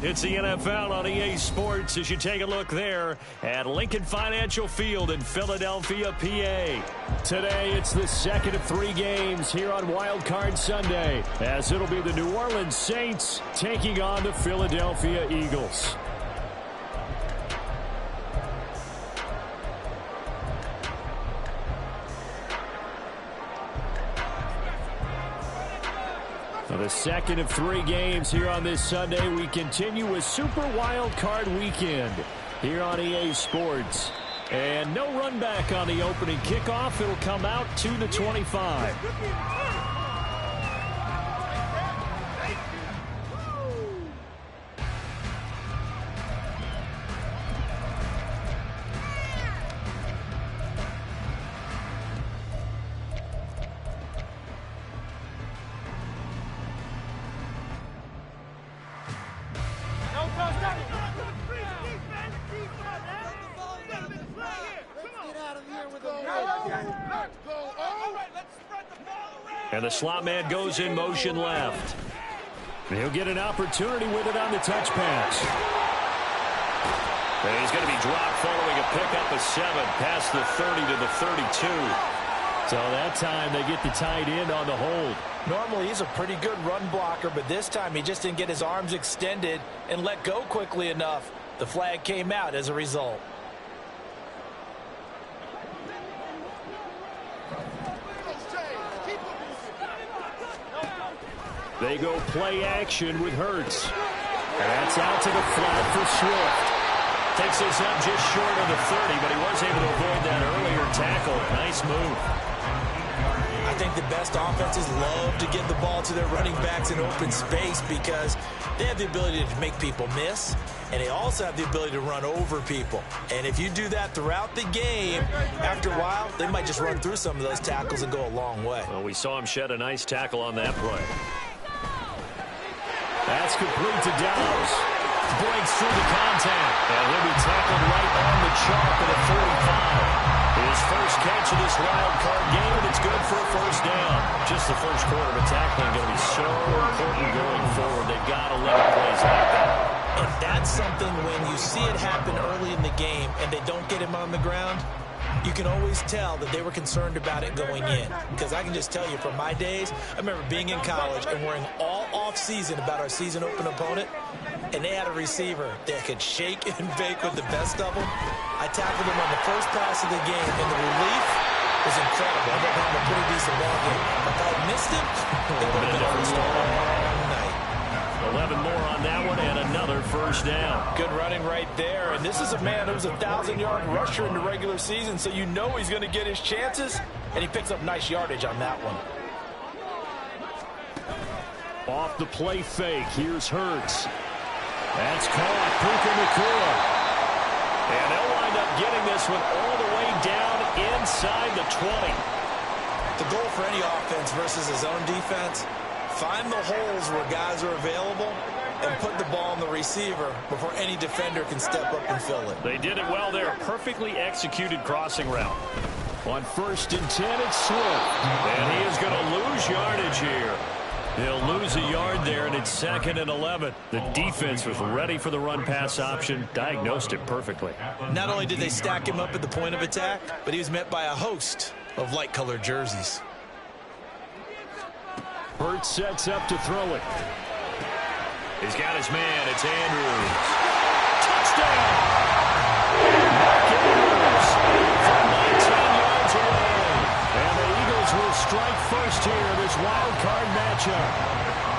It's the NFL on EA Sports as you take a look there at Lincoln Financial Field in Philadelphia, PA. Today, it's the second of 3 games here on WildCard Sunday, as it'll be the New Orleans Saints taking on the Philadelphia Eagles. For the second of 3 games here on this Sunday, we continue with Super Wild Card Weekend here on EA Sports. And no run back on the opening kickoff. It'll come out to the 25. And the slot man goes in motion left. And he'll get an opportunity with it on the touch pass. And he's going to be dropped following a pickup of 7 past the 30 to the 32. So that time they get the tight end on the hold. Normally he's a pretty good run blocker, but this time he just didn't get his arms extended and let go quickly enough. The flag came out as a result. They go play action with Hurts. And that's out to the flat for Swift. Takes this up just short of the 30, but he was able to avoid that earlier tackle. Nice move. I think the best offenses love to give the ball to their running backs in open space because they have the ability to make people miss, and they also have the ability to run over people. And if you do that throughout the game, after a while, they might just run through some of those tackles and go a long way. Well, we saw him shed a nice tackle on that play. That's complete to Dallas. Breaks through the contact. And he'll be tackled right on the chalk at a 45. His first catch of this wild card game, and it's good for a first down. Just the first quarter, but tackling going to be so important going forward. They've got 11 plays like that. And that's something when you see it happen early in the game and they don't get him on the ground, you can always tell that they were concerned about it going in. Because I can just tell you from my days, I remember being in college and worrying all off-season about our season open opponent, and they had a receiver that could shake and bake with the best of them. I tackled him on the first pass of the game, and the relief was incredible. I ended up having a pretty decent ball game. If I had missed him, it would have been a first down. 11 more on that one, and another first down. Good running right there. And this is a man who's a 1,000-yard rusher in the regular season, so you know he's going to get his chances, and he picks up nice yardage on that one. Off the play fake, here's Hurts. That's caught, Puka Nacua. And they'll wind up getting this one all the way down inside the 20. The goal for any offense versus his own defense, find the holes where guys are available and put the ball on the receiver before any defender can step up and fill it. They did it well there. Perfectly executed crossing route. On 1st and 10, it's Swift. And he is going to lose yardage here. He'll lose a yard there, and it's 2nd and 11. The defense was ready for the run-pass option, diagnosed it perfectly. Not only did they stack him up at the point of attack, but he was met by a host of light-colored jerseys. Hurts sets up to throw it. He's got his man. It's Andrews. Touchdown! Mark Andrews from 19 yards away. And the Eagles will strike first here in this wild card matchup.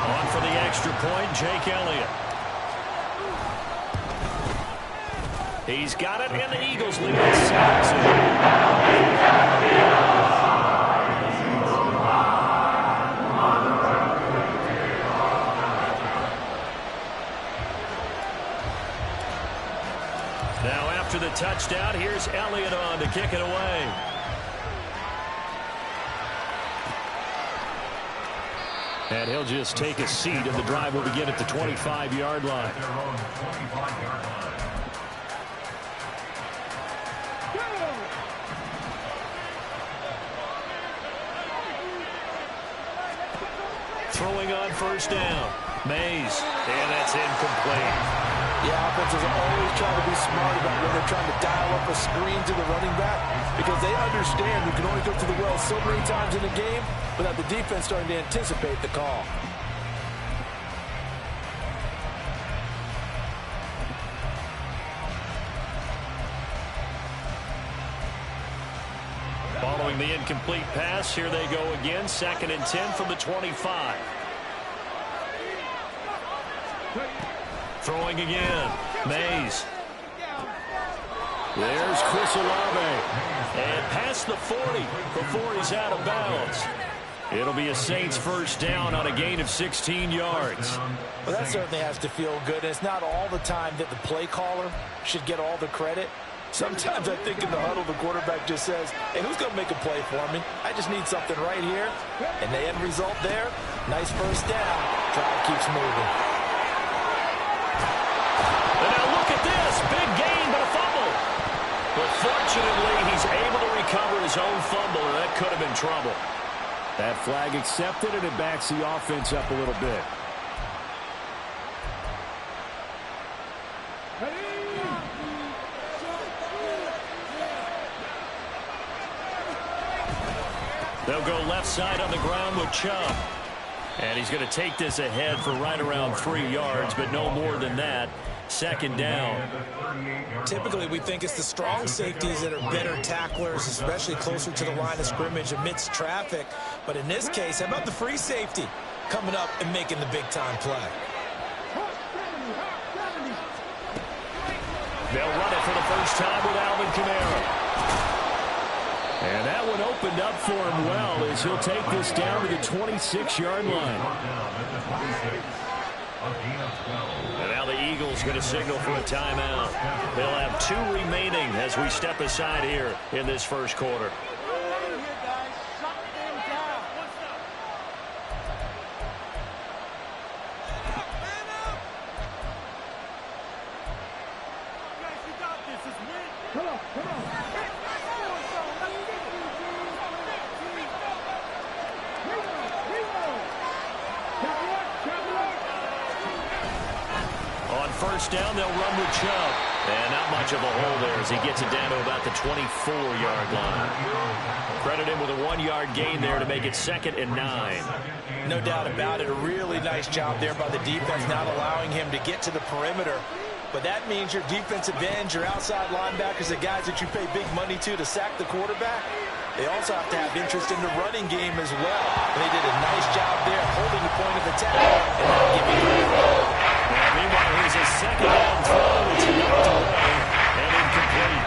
On for the extra point, Jake Elliott. He's got it, and the Eagles lead at 7-2. Now after the touchdown, here's Elliott on to kick it away. And he'll just take a seat, and the drive will begin at the 25-yard line. throwing on first down. Mays, and that's incomplete. Yeah, offenses are always trying to be smart about when they're trying to dial up a screen to the running back because they understand you can only go to the well so many times in a game without the defense starting to anticipate the call. Following the incomplete pass, here they go again. 2nd and 10 from the 25. Throwing again. Mays. There's Chris Olave. And past the 40 before he's out of bounds. It'll be a Saints first down on a gain of 16 yards. Well, that certainly has to feel good. It's not all the time that the play caller should get all the credit. Sometimes I think in the huddle, the quarterback just says, hey, who's going to make a play for me? I just need something right here. And the end result there, nice first down. Drive keeps moving. And now look at this. Big gain, but a fumble. But fortunately, he's able to recover his own fumble, and that could have been trouble. That flag accepted, and it backs the offense up a little bit. They'll go left side on the ground with Chubb. And he's going to take this ahead for right around 3 yards, but no more than that. 2nd down. Typically, we think it's the strong safeties that are better tacklers, especially closer to the line of scrimmage amidst traffic. But in this case, how about the free safety coming up and making the big-time play? They'll run it for the first time with Alvin Kamara. And that one opened up for him well as he'll take this down to the 26-yard line. And now the Eagles going to signal for a timeout. They'll have 2 remaining as we step aside here in this first quarter. First down, they'll run with Chubb. And not much of a hole there as he gets it down to about the 24-yard line. Credit him with a 1-yard gain there to make it 2nd and 9. No doubt about it. A really nice job there by the defense, not allowing him to get to the perimeter. But that means your defensive ends, your outside linebackers, the guys that you pay big money to sack the quarterback, they also have to have interest in the running game as well. And they did a nice job there holding the point of attack and not giving it. Meanwhile, here's a 2nd down throw. It's knocked away and incomplete.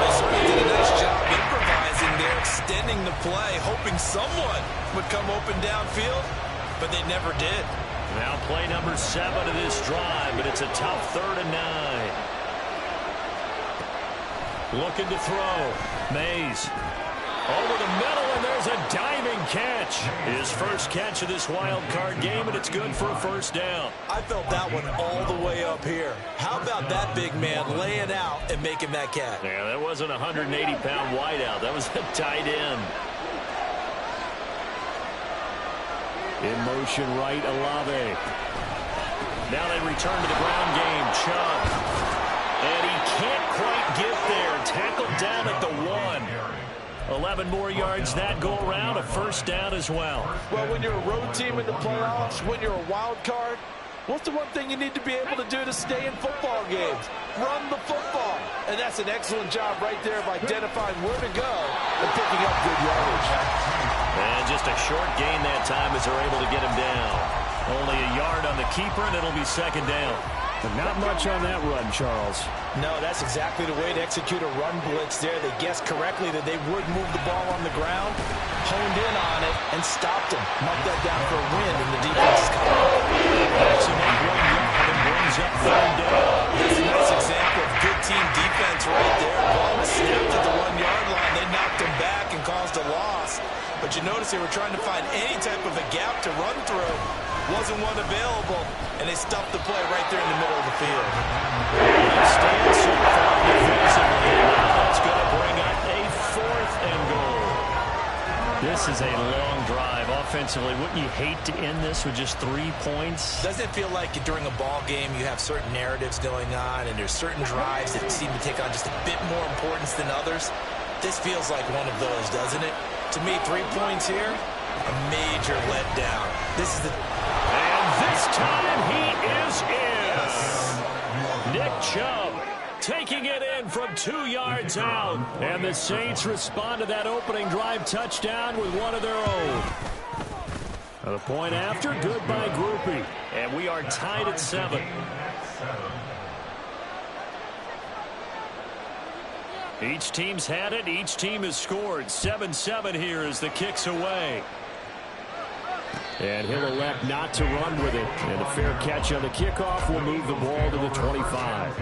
They certainly did a nice job improvising there, extending the play, hoping someone would come open downfield, but they never did. Now play number 7 of this drive, but it's a tough 3rd and 9. Looking to throw. Mays. Over the middle, and there's a diving catch. His first catch of this wild card game, and it's good for a first down. I felt that one all the way up here. How about that big man laying out and making that catch? Yeah, that wasn't a 180-pound wideout. That was a tight end. In motion right, Olave. Now they return to the ground game. Chubb. And he can't quite get there. Tackled down at the 1. 11 more yards that go around, a first down as well. Well, when you're a road team in the playoffs, when you're a wild card, what's the one thing you need to be able to do to stay in football games? Run the football. And that's an excellent job right there of identifying where to go and picking up good yardage. And just a short gain that time as they're able to get him down. Only a yard on the keeper, and it'll be 2nd down. But not much on that run, Charles. No, that's exactly the way to execute a run blitz there. They guessed correctly that they would move the ball on the ground, honed in on it, and stopped him. Marked that down for a win in the defense's column. That's about 1 yard and brings up 3rd down. That's a nice example of good team defense right there. Ball was snapped at the 1-yard line. They knocked him back and caused a loss. But you notice they were trying to find any type of a gap to run through. Wasn't one available, and they stuffed the play right there in the middle of the field. He stands so far defensively, and now that's going to bring up a 4th and goal. This is a long drive offensively. Wouldn't you hate to end this with just 3 points? Doesn't it feel like during a ball game you have certain narratives going on and there's certain drives that seem to take on just a bit more importance than others? This feels like one of those, doesn't it? To me, 3 points here, a major letdown. This is the... And this time he is in. Nick Chubb taking it in from 2 yards out. And the Saints respond to that opening drive touchdown with one of their own. The point after, good by Groupie. And we are tied at 7. Each team's had it. Each team has scored. 7-7 here as the kick's away. And he'll elect not to run with it. And a fair catch on the kickoff will move the ball to the 25.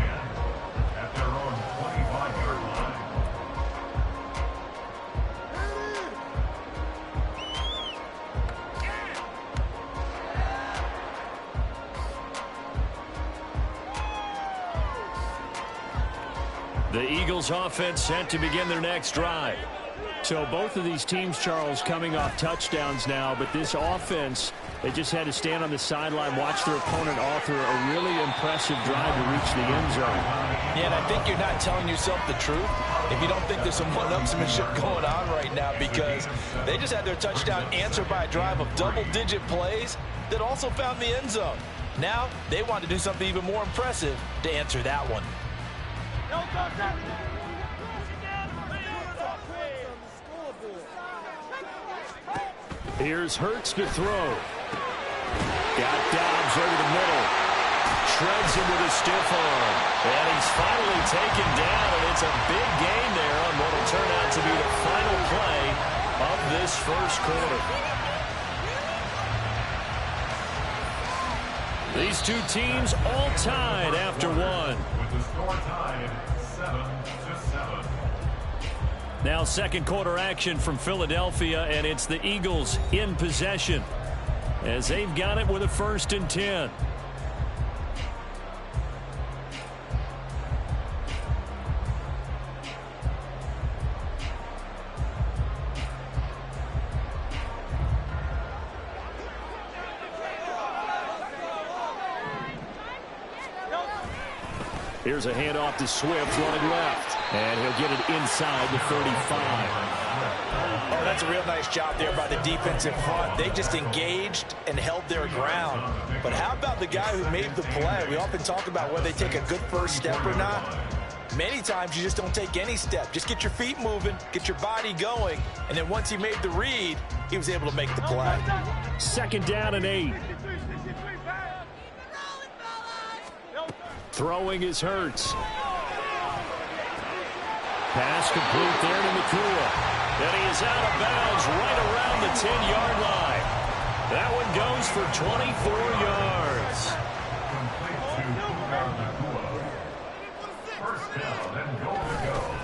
The Eagles offense set to begin their next drive. So both of these teams, Charles, coming off touchdowns now, but this offense, they just had to stand on the sideline, watch their opponent author a really impressive drive to reach the end zone. Yeah, and I think you're not telling yourself the truth if you don't think there's some one-upsmanship going on right now, because they just had their touchdown answered by a drive of double-digit plays that also found the end zone. Now they want to do something even more impressive to answer that one. Here's Hurts to throw. Got Dobbs over the middle. Shreds him with a stiff arm. And he's finally taken down, and it's a big gain there on what will turn out to be the final play of this first quarter. These two teams all tied after one. With the score tied 7-7. Now second quarter action from Philadelphia, and it's the Eagles in possession as they've got it with a 1st and 10. Here's a handoff to Swift running left. And he'll get it inside the 35. Oh, that's a real nice job there by the defensive front. They just engaged and held their ground. But how about the guy who made the play? We often talk about whether they take a good first step or not. Many times you just don't take any step. Just get your feet moving, get your body going, and then once he made the read, he was able to make the play. 2nd down and 8. Throwing is Hurts. Pass complete there to Nakua. And he is out of bounds right around the 10-yard line. That one goes for 24 yards.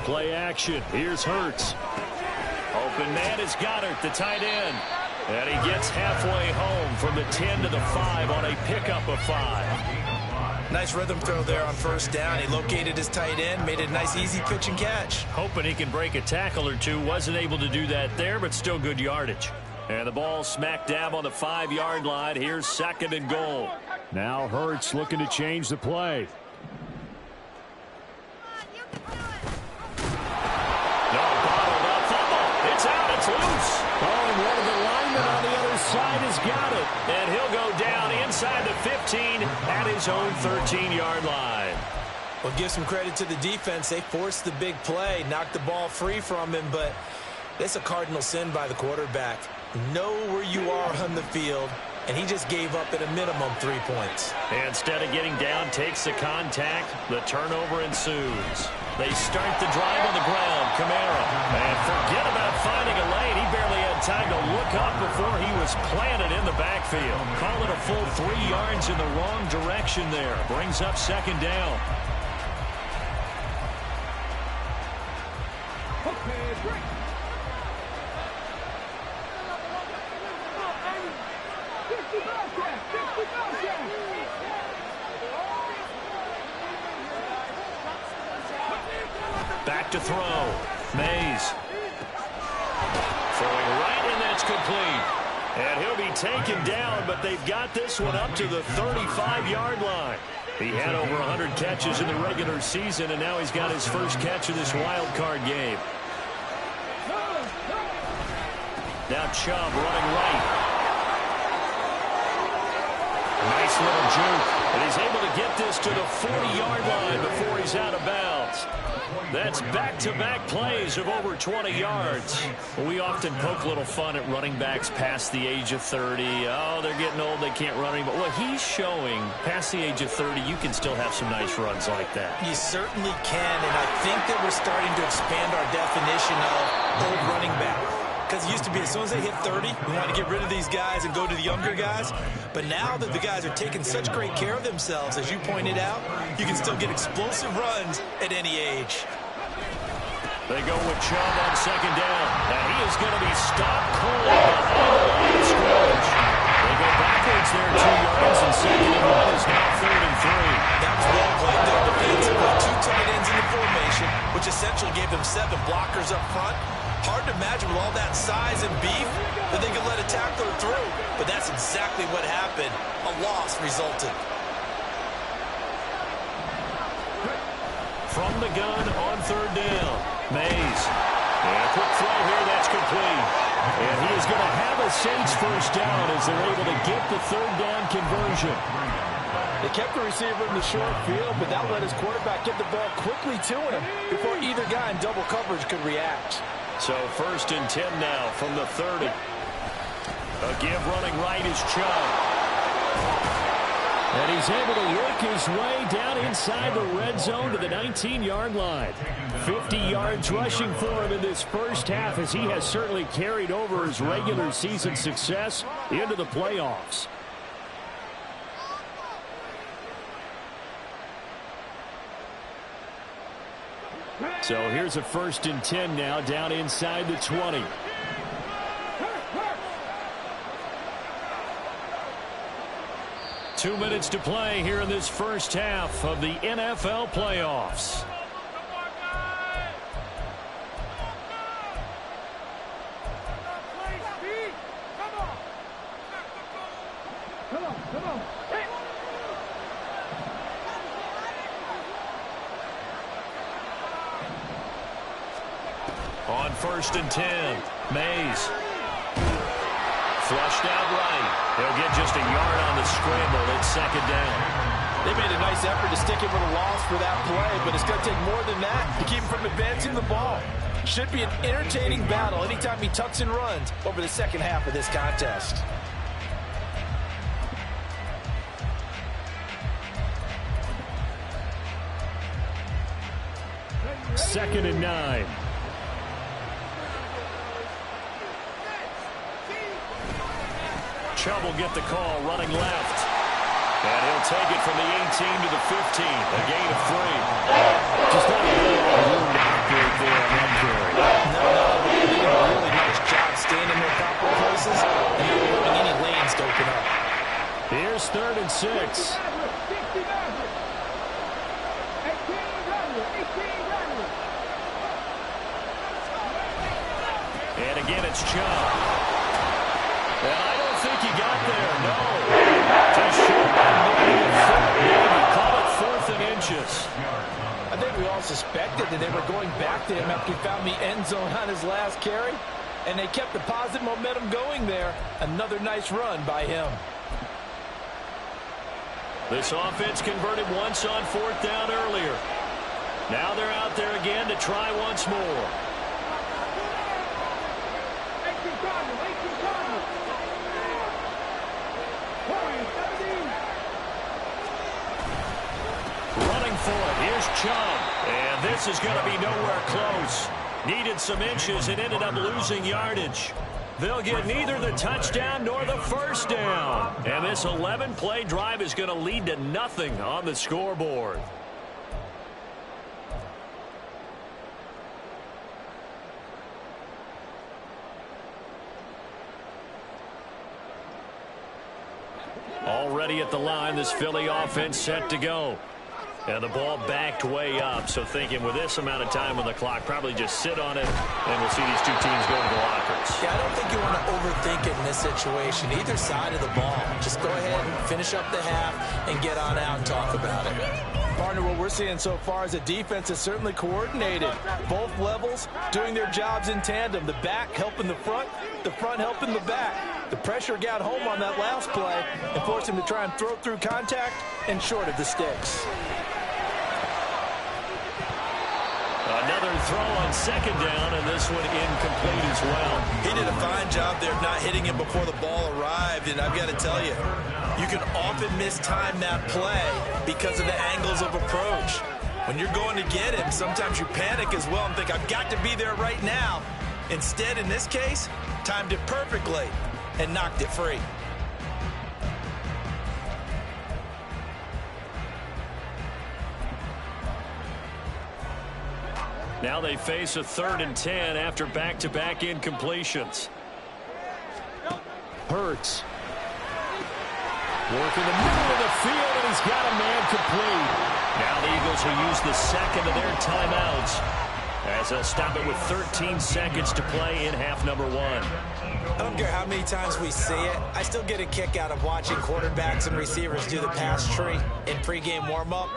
Play action. Here's Hurts. Open man is Goddard, the tight end. And he gets halfway home from the 10 to the 5 on a pickup of 5. Nice rhythm throw there on 1st down. He located his tight end, made it a nice easy pitch and catch. Hoping he can break a tackle or two. Wasn't able to do that there, but still good yardage. And the ball smack dab on the 5-yard line. Here's 2nd and goal. Now Hurts looking to change the play. No, bottled up fumble. It's out. It's loose. Oh, and one of the linemen on the other side has got it. And he'll go down inside the 15 at his own 13-yard line. Well, give some credit to the defense. They forced the big play, knocked the ball free from him, but that's a cardinal sin by the quarterback. Know where you are on the field, and he just gave up at a minimum 3 points. And instead of getting down, takes the contact. The turnover ensues. They start the drive on the ground. Kamara. And forget about finding a lane. He barely had time to look up before he was planted in the backfield. Call it a full 3 yards in the wrong direction there. Brings up 2nd down. Back to throw. Mays. Throwing right in And he'll be taken down, but they've got this one up to the 35-yard line. He had over 100 catches in the regular season, and now he's got his first catch of this wild card game. Now Chubb running right. Nice little juke. And he's able to get this to the 40-yard line before he's out of bounds. That's back-to-back plays of over 20 yards. We often poke a little fun at running backs past the age of 30. Oh, they're getting old, they can't run anymore. Well, he's showing past the age of 30, you can still have some nice runs like that. You certainly can, and I think that we're starting to expand our definition of old running back. Because it used to be as soon as they hit 30, we want to get rid of these guys and go to the younger guys. But now that the guys are taking such great care of themselves, as you pointed out, you can still get explosive runs at any age. They go with Chubb on second down. And he is going to be stopped cold behind the line of scrimmage. They go backwards there 2 yards, and second and 1 is now 3rd and 3. That was well played there defensively. 2 tight ends in the formation, which essentially gave them 7 blockers up front. Hard to imagine with all that size and beef that they could let a tackler through. But that's exactly what happened. A loss resulted. From the gun on 3rd down, Mays. And a quick throw here, that's complete. And he is going to have a Saints first down as they're able to get the 3rd down conversion. They kept the receiver in the short field, but that let his quarterback get the ball quickly to him before either guy in double coverage could react. So 1st and 10 now from the 30. A give running right is Chubb. And he's able to work his way down inside the red zone to the 19-yard line. 50 yards rushing for him in this first half, as he has certainly carried over his regular season success into the playoffs. So here's a 1st and 10 now down inside the 20. Two minutes to play here in this first half of the NFL playoffs. On 1st and 10, Mays. Flushed out right. They'll get just a yard on the scramble. It's 2nd down. They made a nice effort to stick him with a loss for that play, but it's going to take more than that to keep him from advancing the ball. Should be an entertaining battle anytime he tucks and runs over the second half of this contest. Second and 9. Chubb will get the call running left. And he'll take it from the 18 to the 15. A gain of 3. Just not a lot of room to operate there on that carry. No, they did a really nice job staying in their proper places and not allowing any lanes to open up. Here's 3rd and 6. And again, it's Chubb. And I don't think he got there, no. Just short by maybe a foot, maybe. Call it 4th and inches. I think we all suspected that they were going back to him after he found the end zone on his last carry, and they kept the positive momentum going there. Another nice run by him. This offense converted once on 4th down earlier. Now they're out there again to try once more. Running for it. Here's Chubb. And this is going to be nowhere close. Needed some inches and ended up losing yardage. They'll get neither the touchdown nor the first down. And this 11-play drive is going to lead to nothing on the scoreboard. Already at the line, this Philly offense set to go. And the ball backed way up, so thinking with this amount of time on the clock, probably just sit on it, and we'll see these two teams go to the lockers. Yeah, I don't think you want to overthink it in this situation. Either side of the ball. Just go ahead and finish up the half and get on out and talk about it. Partner, what we're seeing so far is the defense is certainly coordinated. Both levels doing their jobs in tandem. The back helping the front helping the back. The pressure got home on that last play and forced him to try and throw through contact and short of the sticks. Another throw on second down, and this one incomplete as well. He did a fine job there of not hitting him before the ball arrived, and I've got to tell you, you can often mistime that play because of the angles of approach. When you're going to get him, sometimes you panic as well and think, I've got to be there right now. Instead, in this case, timed it perfectly and knocked it free. Now they face a 3rd and 10 after back-to-back incompletions. Hurts. Working the middle of the field, and he's got a man complete. Now the Eagles will use the second of their timeouts as they'll stop it with 13 seconds to play in half number 1. I don't care how many times we see it. I still get a kick out of watching quarterbacks and receivers do the pass tree in pregame warm-up.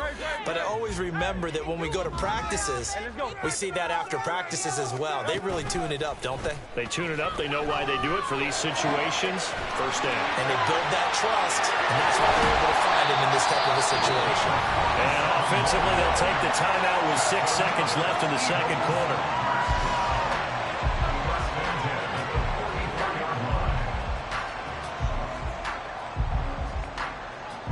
But I always remember that when we go to practices, we see that after practices as well. They really tune it up, don't they? They tune it up. They know why they do it for these situations. First down. And they build that trust, and that's why they're able to find him in this type of a situation. And offensively, they'll take the timeout with 6 seconds left in the second quarter.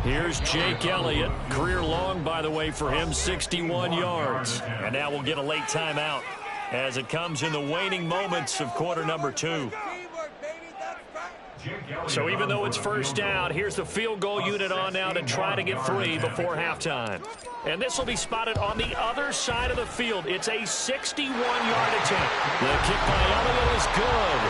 Here's Jake Elliott. Career long, by the way, for him, 61 yards. And now we'll get a late timeout as it comes in the waning moments of quarter number 2. So even though it's first down, here's the field goal unit on now to try to get 3 before halftime. And this will be spotted on the other side of the field. It's a 61-yard attempt. The kick by Elliott is good.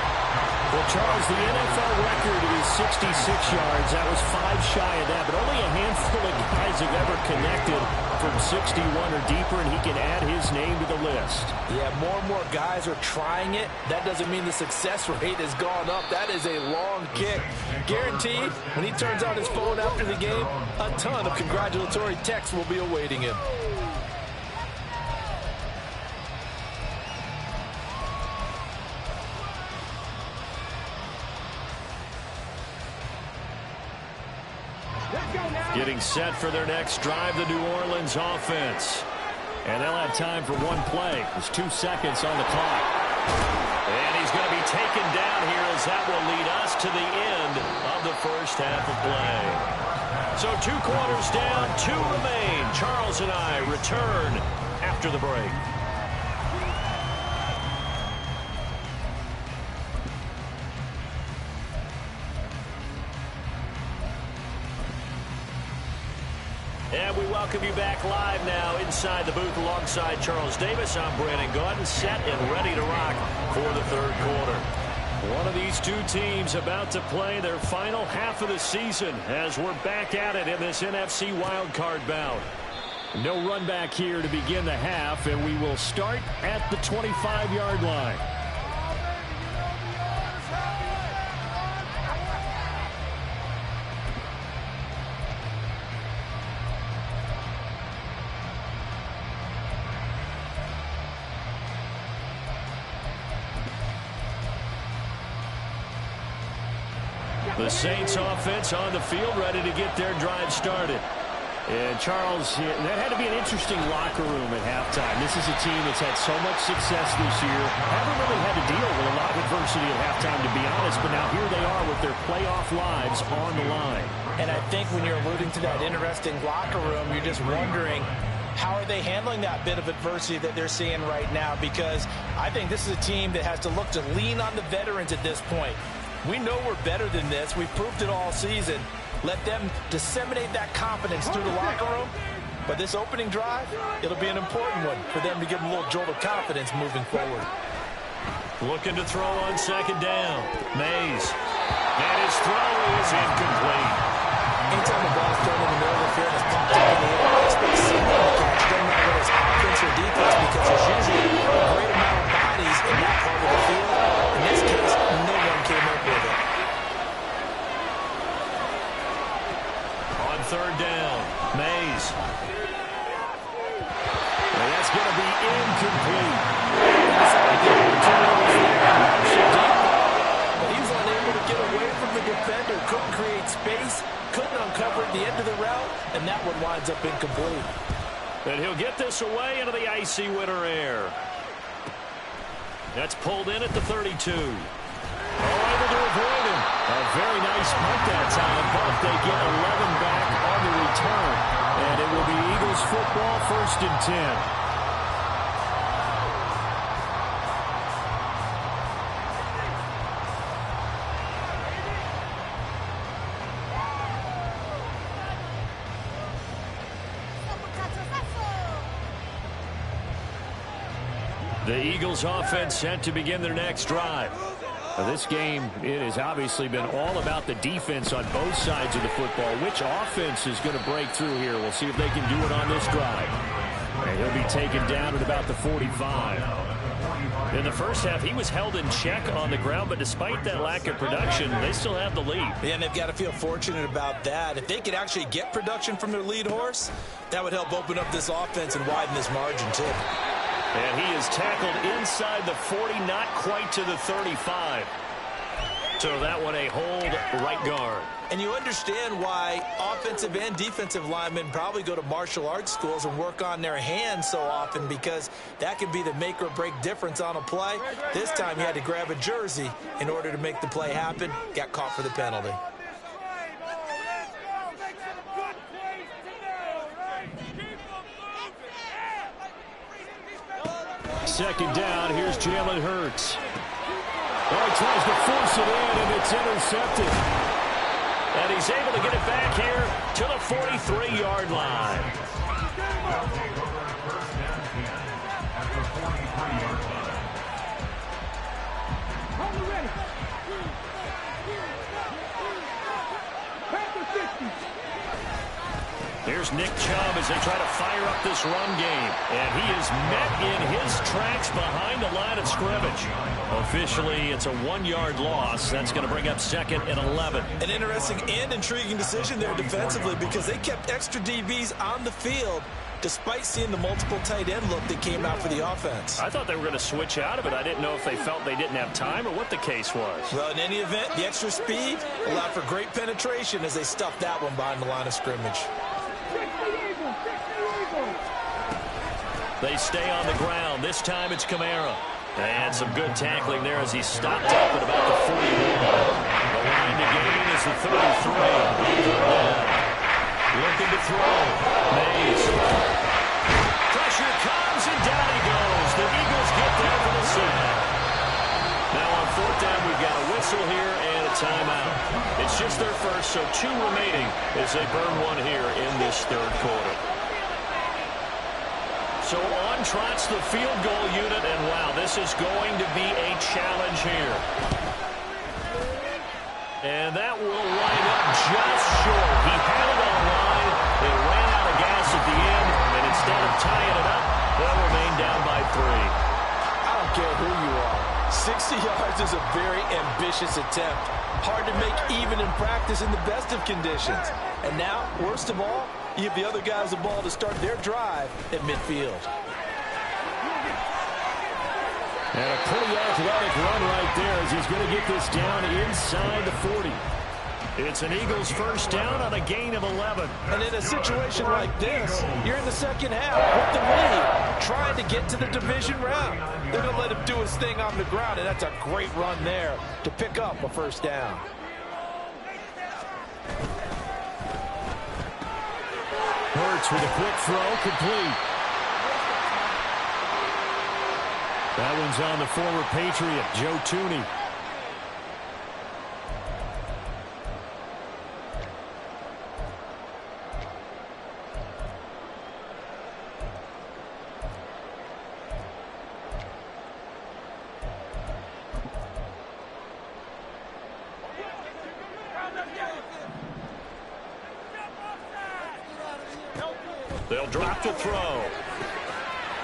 Well, Charles, the NFL record is 66 yards. That was 5 shy of that, but only a handful of guys have ever connected from 61 or deeper, and he can add his name to the list. Yeah, more and more guys are trying it. That doesn't mean the success rate has gone up. That is a long kick. Guaranteed, when he turns on his phone after the game, a ton of congratulatory texts will be awaiting him. Getting set for their next drive, the New Orleans offense. And they'll have time for one play. There's 2 seconds on the clock. And he's going to be taken down here as that will lead us to the end of the first half of play. So 2 quarters down, 2 remain. Charles and I return after the break. And we welcome you back live now inside the booth alongside Charles Davis. I'm Brandon Gaudin, set and ready to rock for the third quarter. One of these two teams about to play their final half of the season as we're back at it in this NFC WildCard bout. No run back here to begin the half, and we will start at the 25-yard line. The Saints offense on the field, ready to get their drive started. And Charles, that had to be an interesting locker room at halftime. This is a team that's had so much success this year. Haven't really had to deal with a lot of adversity at halftime, to be honest. But now here they are with their playoff lives on the line. And I think when you're alluding to that interesting locker room, you're just wondering, how are they handling that bit of adversity that they're seeing right now? Because I think this is a team that has to look to lean on the veterans at this point. We know we're better than this. We've proved it all season. Let them disseminate that confidence through the locker room. But this opening drive, it'll be an important one for them to give them a little jolt of confidence moving forward. Looking to throw on second down. Mays. And his throw is incomplete. Anytime the ball's thrown in the middle of the field, it's popped up in the air. there's usually a great amount of bodies in that part of the field. In this case, no one came up with it. On third down, Mays. And that's going to be incomplete. But he was unable to get away from the defender, couldn't create space, couldn't uncover at the end of the route, and that one winds up incomplete. And he'll get this away into the icy winter air. That's pulled in at the 32. Able to avoid him. A very nice punt that time, but they get 11 back on the return. And it will be Eagles football, 1st and 10. The Eagles offense set to begin their next drive. Now, this game, it has obviously been all about the defense on both sides of the football. Which offense is going to break through here? We'll see if they can do it on this drive. And he'll be taken down at about the 45. In the first half, he was held in check on the ground, but despite that lack of production, they still have the lead. Yeah, and they've got to feel fortunate about that. If they could actually get production from their lead horse, that would help open up this offense and widen this margin, too. And he is tackled inside the 40, not quite to the 35. So that one a hold right guard. And you understand why offensive and defensive linemen probably go to martial arts schools and work on their hands so often, because that can be the make or break difference on a play. This time he had to grab a jersey in order to make the play happen. Got caught for the penalty. Second down, here's Jalen Hurts. Oh, he tries to force it in, and it's intercepted. And he's able to get it back here to the 43-yard line. Here's Nick Chubb as they try to fire up this run game. And he is met in his tracks behind the line of scrimmage. Officially, it's a 1-yard loss. That's going to bring up 2nd and 11. An interesting and intriguing decision there defensively, because they kept extra DBs on the field despite seeing the multiple tight end look that came out for the offense. I thought they were going to switch out of it. I didn't know if they felt they didn't have time or what the case was. Well, in any event, the extra speed allowed for great penetration as they stuffed that one behind the line of scrimmage. They stay on the ground. This time it's Kamara. And some good tackling there as he stopped up at about the 41. The line to gain is the 33. Looking to throw. Mays. Pressure comes, and down he goes. The Eagles get there for the sack. Now on 4th down, we've got a whistle here and a timeout. It's just their first, so 2 remaining as they burn one here in this 3rd quarter. So on trots the field goal unit, and wow, this is going to be a challenge here. And that will line up just short. He had it on the line. It ran out of gas at the end, and instead of tying it up, they'll remain down by 3. I don't care who you are. 60 yards is a very ambitious attempt. Hard to make even in practice in the best of conditions. And now, worst of all, you give the other guys the ball to start their drive at midfield. And a pretty athletic run right there as he's going to get this down inside the 40. It's an Eagles first down on a gain of 11. And in a situation like this, you're in the second half with the lead, trying to get to the division round. They're going to let him do his thing on the ground, and that's a great run there to pick up a first down. Hurts with a quick throw, complete. That one's on the former Patriot, Joe Tooney. They'll drop to throw.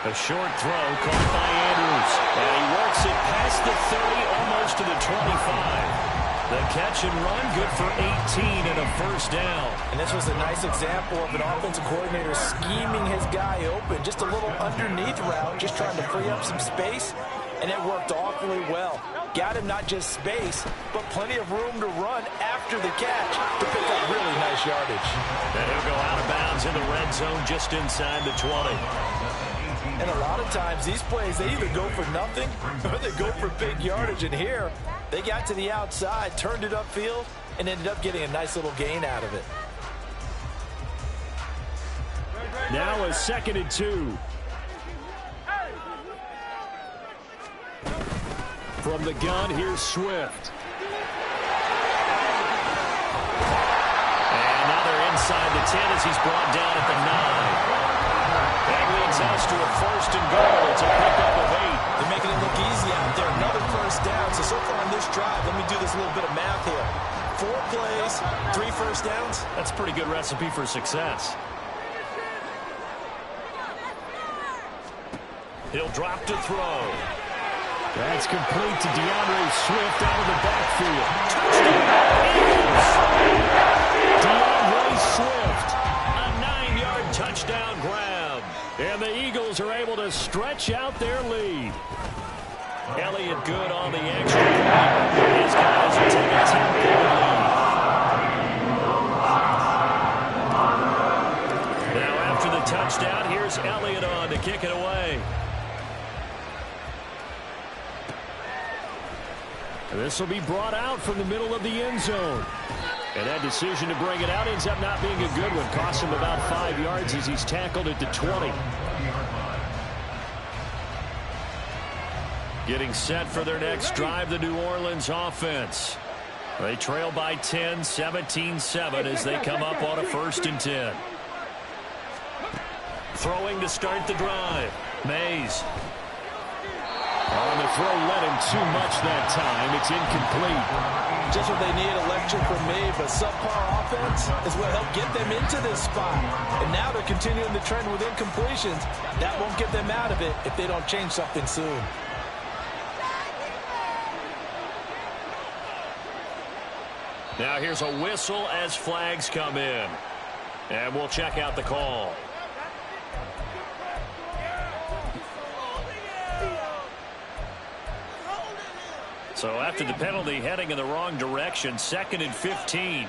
A short throw caught by Andrews. And he works it past the 30, almost to the 25. The catch and run, good for 18 and a first down. And this was a nice example of an offensive coordinator scheming his guy open. Just a little underneath route, just trying to free up some space, and it worked awfully well. Got him not just space, but plenty of room to run after the catch to pick up really nice yardage. And he'll go out of bounds in the red zone just inside the 20. And a lot of times, these plays, they either go for nothing or they go for big yardage. And here, they got to the outside, turned it upfield, and ended up getting a nice little gain out of it. Now a 2nd and 2. From the gun, here's Swift. And now they're inside the 10 as he's brought down at the 9. That leads us to a 1st and goal. It's a pickup of 8. They're making it look easy out there. Another first down. So far on this drive, let me do this little bit of math here. 4 plays, 3 first downs. That's a pretty good recipe for success. He'll drop to throw. That's complete to DeAndre Swift out of the backfield. DeAndre Swift, a 9-yard touchdown grab. And the Eagles are able to stretch out their lead. Elliott good on the extra point. His guys will take a 10-point lead. Now after the touchdown, here's Elliott on to kick it away. This will be brought out from the middle of the end zone. And that decision to bring it out ends up not being a good one. Costs him about 5 yards as he's tackled at the 20. Getting set for their next drive, the New Orleans offense. They trail by 10, 17-7 as they come up on a 1st and 10. Throwing to start the drive. Mays. On the throw, led him too much that time. It's incomplete. Just what they need, a lecture from me, but subpar offense is what helped get them into this spot. And now they're continuing the trend with incompletions. That won't get them out of it if they don't change something soon. Now here's a whistle as flags come in. And we'll check out the call. So after the penalty, heading in the wrong direction, 2nd and 15.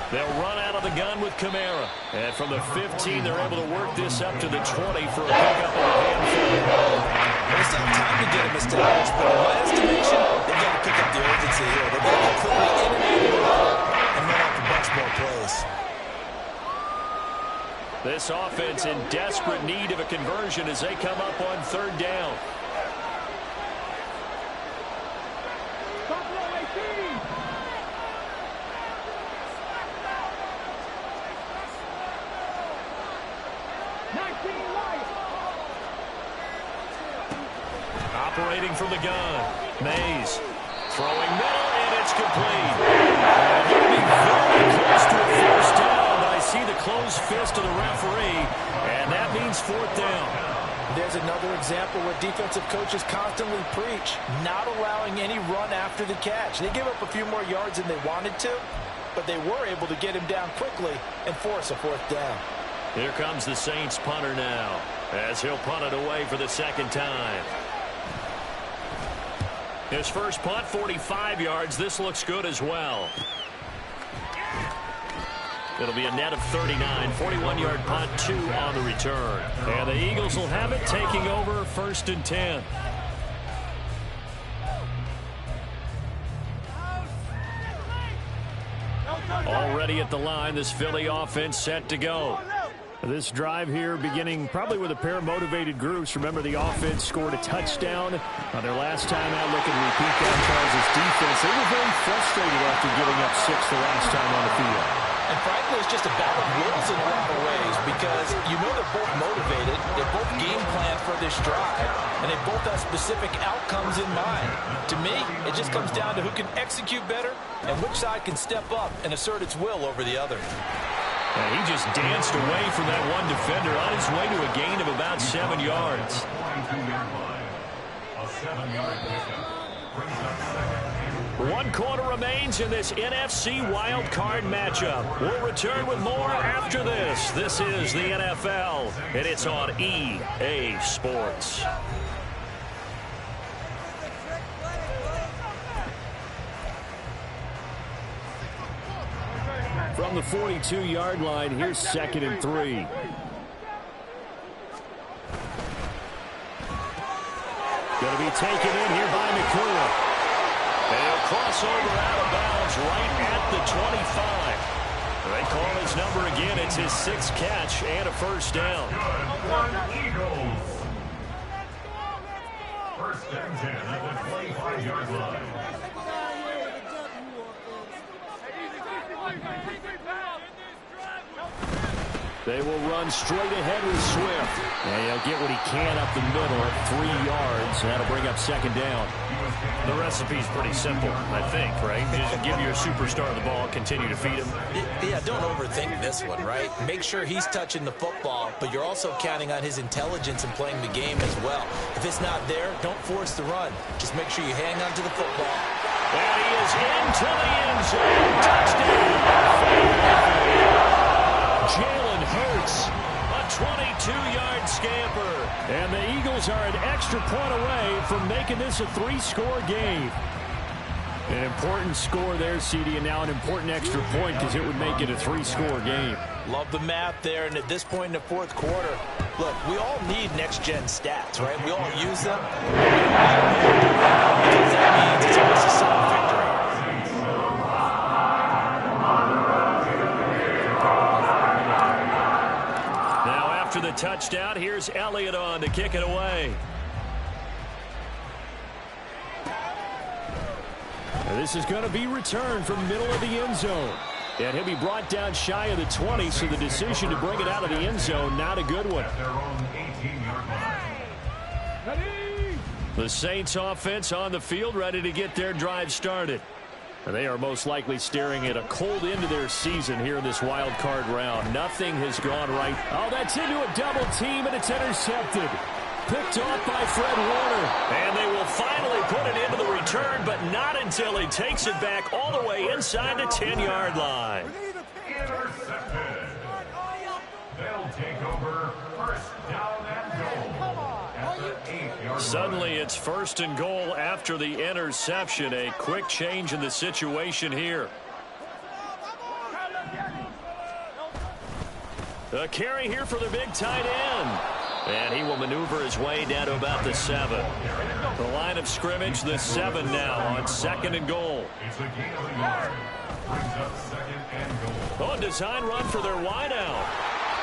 They'll run out of the gun with Kamara. And from the 15, they're able to work this up to the 20 for a pickup of a handful. They still have time to get him established, but in my estimation, they've got to pick up the urgency here. They've got to quickly innovate and run out the bunch more plays. This offense in desperate need of a conversion as they come up on 3rd down. Operating from the gun. Mays throwing middle, and it's complete. And he'll be very close to a 1st down, but I see the closed fist of the referee, and that means 4th down. There's another example where defensive coaches constantly preach, not allowing any run after the catch. They give up a few more yards than they wanted to, but they were able to get him down quickly and force a 4th down. Here comes the Saints punter now, as he'll punt it away for the 2nd time. His first punt, 45 yards. This looks good as well. It'll be a net of 39. 41-yard punt, 2 on the return. And the Eagles will have it, taking over 1st and 10. Already at the line, this Philly offense set to go. This drive here beginning probably with a pair of motivated groups. Remember, the offense scored a touchdown on their last time out. Look and repeat that. Charles' defense, they were very frustrated after giving up 6 the last time on the field. And frankly, it's just a battle of wills in a lot of ways because you know they're both motivated. They both game plan for this drive, and they both have specific outcomes in mind. To me, it just comes down to who can execute better and which side can step up and assert its will over the other. And he just danced away from that one defender on his way to a gain of about 7 yards. 22-yard line. A 7-yard pickup. Brings up second. 1 quarter remains in this NFC WildCard matchup. We'll return with more after this. This is the NFL, and it's on EA Sports. From the 42-yard line, here's 2nd and 3. Going to be taken in here by McCool. And he'll cross over out of bounds right at the 25. They call his number again. It's his 6th catch and a first down. Eagles. First and 10 at the 25-yard line. They will run straight ahead with Swift. And he'll get what he can up the middle at 3 yards. That'll bring up 2nd down. The recipe's pretty simple, I think, right? Just give your superstar the ball, continue to feed him. Yeah, don't overthink this one, right? Make sure he's touching the football, but you're also counting on his intelligence in playing the game as well. If it's not there, don't force the run. Just make sure you hang on to the football. And he is into the end zone. Touchdown. Jalen Hurts, a 22-yard scamper. And the Eagles are an extra point away from making this a 3-score game. An important score there, CD, and now an important extra point because it would make it a 3-score game. Love the math there, and at this point in the 4th quarter, look, we all need next-gen stats, right? We all use them. Because that means it's almost a solid victory. After the touchdown, here's Elliott on to kick it away. And this is going to be returned from middle of the end zone. And he'll be brought down shy of the 20, so the decision to bring it out of the end zone, not a good one. The Saints offense on the field, ready to get their drive started. And they are most likely staring at a cold end to their season here in this wild card round. Nothing has gone right. Oh, that's into a double team, and it's intercepted. Picked off by Fred Warner. And they will finally put it into the return, but not until he takes it back all the way inside the 10-yard line. Intercepted. They'll take over first down and goal. Suddenly it's 1st and goal after the interception. A quick change in the situation here. A carry here for the big tight end. And he will maneuver his way down to about the 7. The line of scrimmage, the 7 now on 2nd and goal. It's a gain of a yard. Brings up 2nd and goal. Oh, design run for their wideout.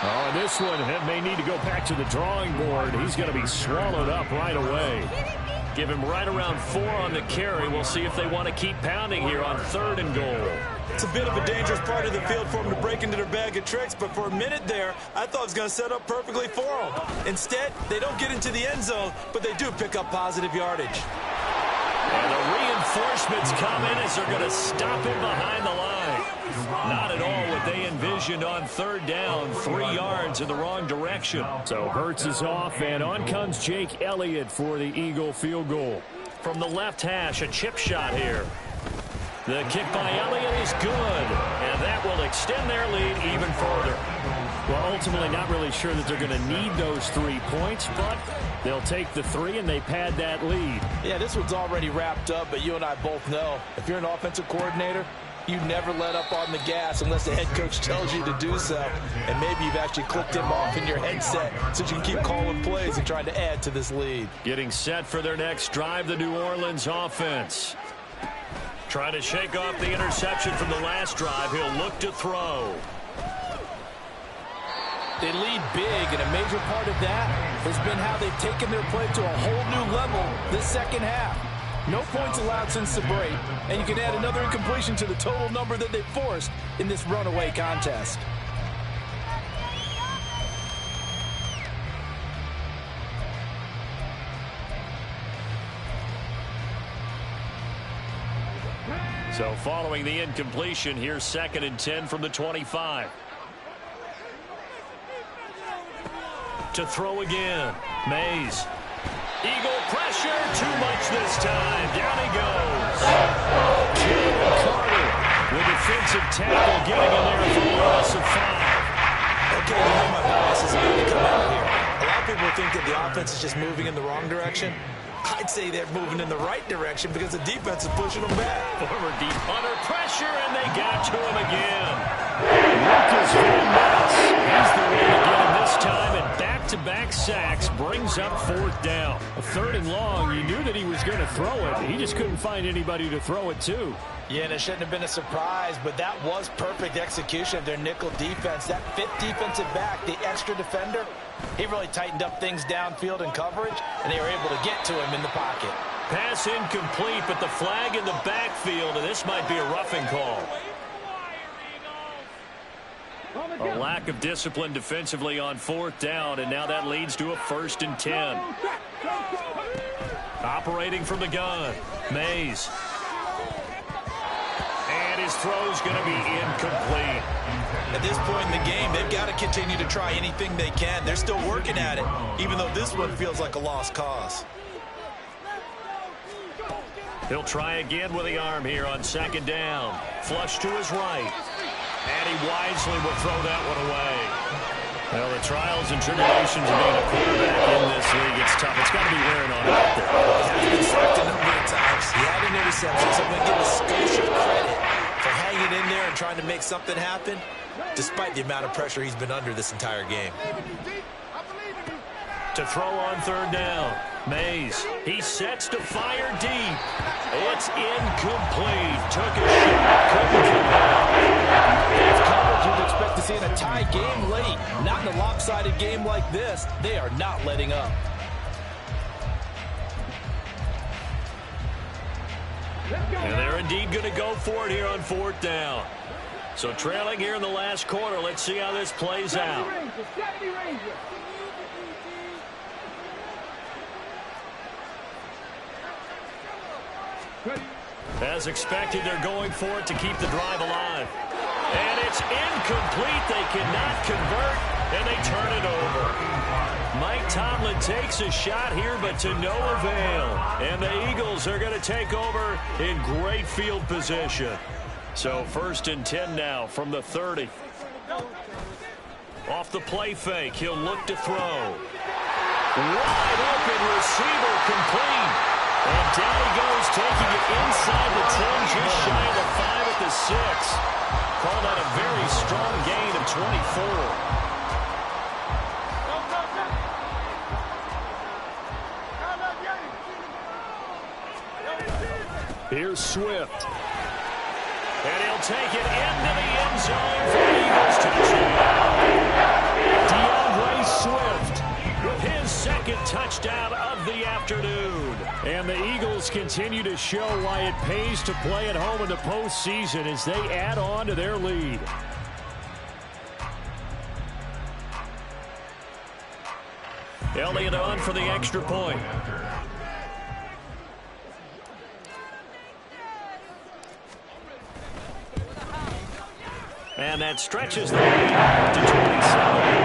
Oh, and this one may need to go back to the drawing board. He's going to be swallowed up right away. Give him right around 4 on the carry. We'll see if they want to keep pounding here on 3rd and goal. It's a bit of a dangerous part of the field for them to break into their bag of tricks, but for a minute there, I thought it was going to set up perfectly for them. Instead, they don't get into the end zone, but they do pick up positive yardage. And the reinforcements come in as they're going to stop him behind the line. Not at all what they envisioned on 3rd down, 3 yards in the wrong direction. So Hurts is off, and on comes Jake Elliott for the Eagle field goal. From the left hash, a chip shot here. The kick by Elliott is good, and that will extend their lead even further. Well, ultimately not really sure that they're going to need those 3 points, but they'll take the 3 and they pad that lead. Yeah, this one's already wrapped up, but you and I both know if you're an offensive coordinator, you never let up on the gas unless the head coach tells you to do so. And maybe you've actually clicked him off in your headset so you can keep calling plays and trying to add to this lead. Getting set for their next drive, the New Orleans offense. Trying to shake off the interception from the last drive. He'll look to throw. They lead big, and a major part of that has been how they've taken their play to a whole new level this second half. No points allowed since the break, and you can add another incompletion to the total number that they forced in this runaway contest. So following the incompletion, here's 2nd and 10 from the 25. To throw again. Mays. Eagle pressure. Too much this time. Down he goes. Jalen Carter with defensive tackle getting in there for a loss of 5. Okay, you know my bias is going to come out here. A lot of people think that the offense is just moving in the wrong direction. I'd say they're moving in the right direction because the defense is pushing them back. Forward deep under pressure, and they got to him again. Lucas Van Ness. He's the one to get him this time, and back-to-back sacks brings up 4th down. A 3rd and long, you knew that he was going to throw it. He just couldn't find anybody to throw it to. Yeah, and it shouldn't have been a surprise, but that was perfect execution of their nickel defense. That 5th defensive back, the extra defender, he really tightened up things downfield in coverage, and they were able to get to him in the pocket. Pass incomplete, but the flag in the backfield, and this might be a roughing call. A lack of discipline defensively on 4th down, and now that leads to a 1st and 10. Operating from the gun, Mays. And his throw's going to be incomplete. At this point in the game, they've got to continue to try anything they can. They're still working at it, even though this one feels like a lost cause. He'll try again with the arm here on 2nd down. Flush to his right. And he wisely will throw that one away. Well, the trials and tribulations of being a quarterback in this league, it's tough. It's got to be wearing on him out there. He's been sacked a number of times. He had an interception, so I'm going to give a Scotia credit for hanging in there and trying to make something happen, despite the amount of pressure he's been under this entire game. To throw on 3rd down, Mays. He sets to fire deep. It's incomplete. Took a shot. Couldn't connect. If coverage you'd expect to see in a tie game late, not in a lopsided game like this, they are not letting up. And they're indeed going to go for it here on 4th down. So trailing here in the last quarter. Let's see how this plays out. As expected, they're going for it to keep the drive alive. And it's incomplete. They cannot convert, and they turn it over. Mike Tomlin takes a shot here, but to no avail. And the Eagles are going to take over in great field position. So 1st and 10 now from the 30. Off the play fake, he'll look to throw. Wide open receiver complete. And down he goes, taking it inside the 10, just shy of the 5 at the 6. Call that a very strong gain of 24. Here's Swift. And he'll take it into the end zone for the Eagles touchdown. DeAndre Swift with his 2nd touchdown of the afternoon. And the Eagles continue to show why it pays to play at home in the postseason as they add on to their lead. Elliott on for the extra point. And that stretches the lead to 27.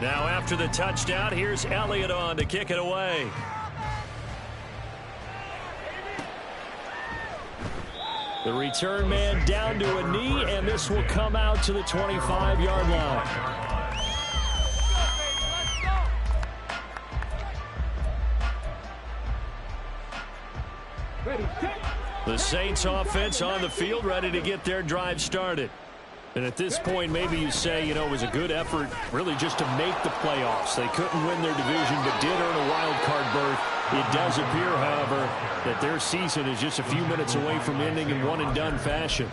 Now after the touchdown, here's Elliott on to kick it away. The return man down to a knee, and this will come out to the 25-yard line. The Saints offense on the field, ready to get their drive started. And at this point, maybe you say, you know, it was a good effort really just to make the playoffs. They couldn't win their division, but did earn a wild card berth. It does appear, however, that their season is just a few minutes away from ending in one-and-done fashion.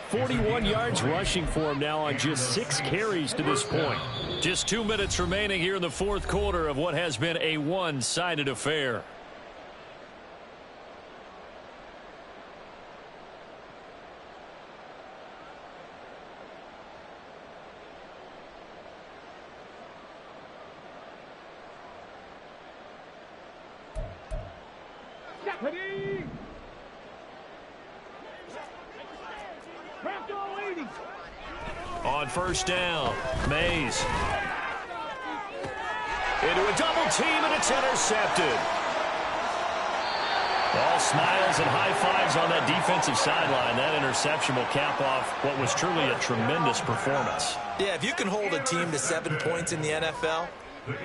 41 yards rushing for him now on just 6 carries to this point. Just 2 minutes remaining here in the 4th quarter of what has been a one-sided affair. first down. Mays. Into a double team, and it's intercepted. All smiles and high fives on that defensive sideline. That interception will cap off what was truly a tremendous performance. Yeah, if you can hold a team to 7 points in the NFL,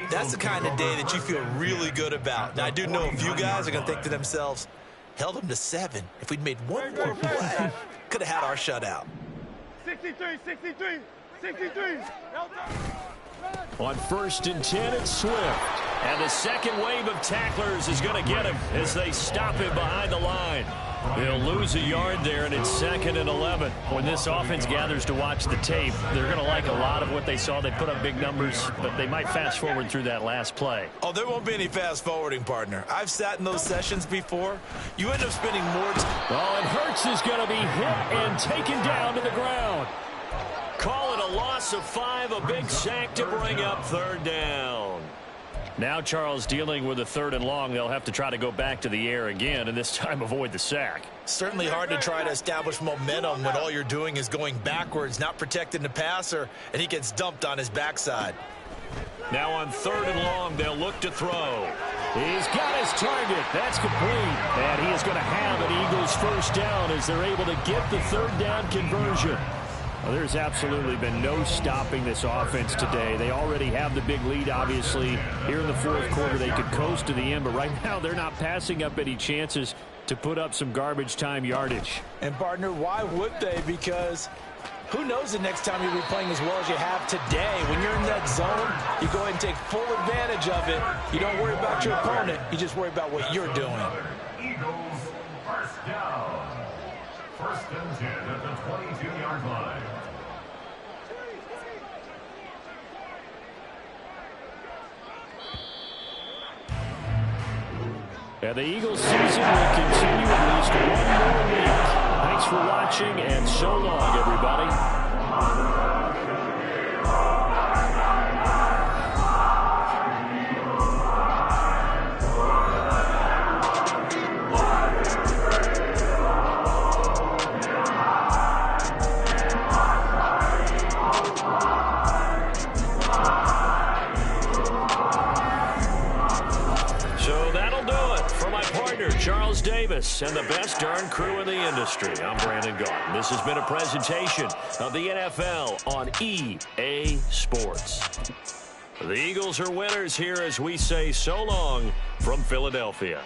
that's the kind of day that you feel really good about. Now, I do know a few guys are going to think to themselves, held them to 7. If we'd made one more play, could have had our shutout. 63, 63, 63. On 1st and 10, it's Swift. And the second wave of tacklers is going to get him as they stop him behind the line. They'll lose a yard there, and it's 2nd and 11. When this offense gathers to watch the tape, they're going to like a lot of what they saw. They put up big numbers, but they might fast forward through that last play. Oh, there won't be any fast forwarding, partner. I've sat in those sessions before. You end up spending more time. Oh, and Hurts is going to be hit and taken down to the ground. Call it a loss of 5, a big sack to bring up 3rd down. Now Charles dealing with a 3rd and long. They'll have to try to go back to the air again, and this time avoid the sack. Certainly hard to try to establish momentum when all you're doing is going backwards, not protecting the passer, and he gets dumped on his backside. Now on 3rd and long, they'll look to throw. He's got his target. That's complete. And he is going to have an Eagles first down as they're able to get the 3rd down conversion. Well, there's absolutely been no stopping this offense today. They already have the big lead, obviously. Here in the 4th quarter, they could coast to the end, but right now they're not passing up any chances to put up some garbage time yardage. And, partner, why would they? Because who knows the next time you'll be playing as well as you have today. When you're in that zone, you go ahead and take full advantage of it. You don't worry about your opponent. You just worry about what you're doing. Eagles first down. 1st and 10 at the 22-yard line. And the Eagles season will continue at least one more week. Thanks for watching, and so long, everybody. Charles Davis and the best darn crew in the industry. I'm Brandon Gaudin. This has been a presentation of the NFL on EA Sports. The Eagles are winners here as we say so long from Philadelphia.